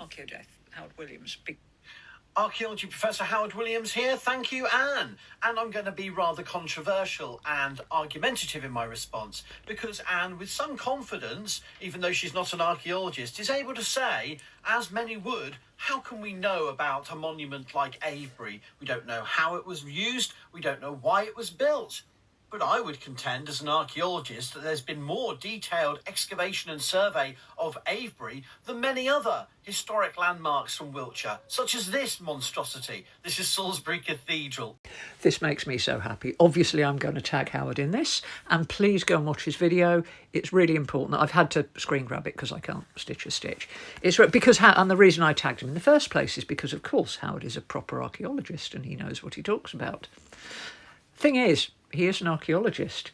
Archaeodeath, Howard Williams. Archaeology Professor Howard Williams here. Thank you, Anne. And I'm going to be rather controversial and argumentative in my response, because Anne, with some confidence, even though she's not an archaeologist, is able to say, as many would, how can we know about a monument like Avebury? We don't know how it was used. We don't know why it was built. But I would contend as an archaeologist that there's been more detailed excavation and survey of Avebury than many other historic landmarks from Wiltshire, such as this monstrosity. This is Salisbury Cathedral. This makes me so happy. Obviously, I'm going to tag Howard in this, and please go and watch his video. It's really important. I've had to screen grab it because I can't stitch a stitch. It's because, and the reason I tagged him in the first place is because, of course, Howard is a proper archaeologist and he knows what he talks about. Thing is, he is an archaeologist,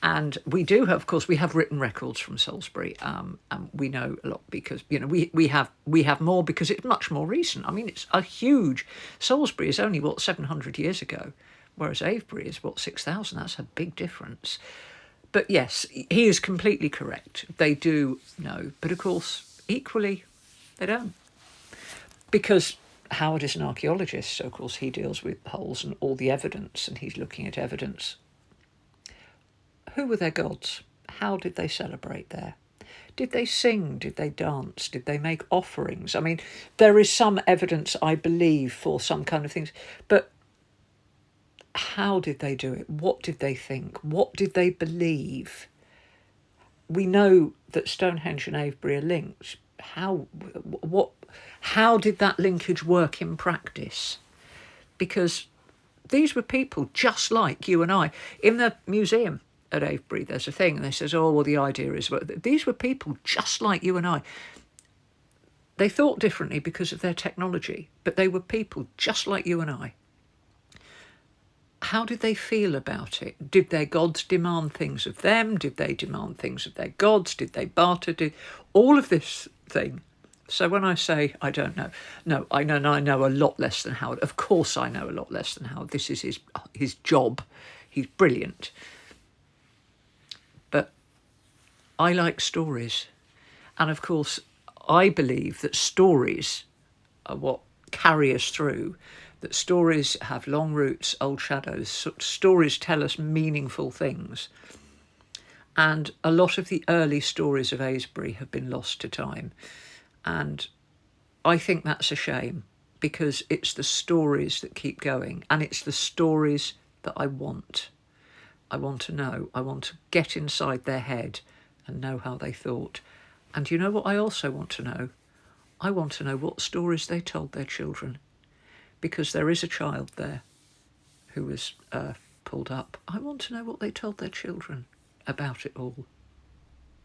and we do have, of course, we have written records from Salisbury, and we know a lot because, you know, we have more because it's much more recent. I mean, it's a huge. Salisbury is only, 700 years ago, whereas Avebury is, 6,000. That's a big difference. But yes, he is completely correct. They do know, but of course, equally, they don't. Because Howard is an archaeologist, so of course he deals with holes and all the evidence, and he's looking at evidence. Who were their gods? How did they celebrate there? Did they sing? Did they dance? Did they make offerings? I mean, there is some evidence, I believe, for some kind of things, but how did they do it? What did they think? What did they believe? We know that Stonehenge and Avebury are linked. How did that linkage work in practice? Because these were people just like you and I. In the museum at Avebury, there's a thing, and they says, oh, well, the idea is, well, these were people just like you and I. They thought differently because of their technology, but they were people just like you and I. How did they feel about it? Did their gods demand things of them? Did they demand things of their gods? Did they barter? All of this thing. So when I say I don't know, no, I know a lot less than Howard. Of course I know a lot less than Howard. This is his job. He's brilliant. But I like stories. And of course, I believe that stories are what carry us through, that stories have long roots, old shadows. Stories tell us meaningful things. And a lot of the early stories of Avebury have been lost to time. And I think that's a shame, because it's the stories that keep going, and it's the stories that I want. I want to know. I want to get inside their head and know how they thought. And you know what I also want to know? I want to know what stories they told their children, because there is a child there who was pulled up. I want to know what they told their children about it all.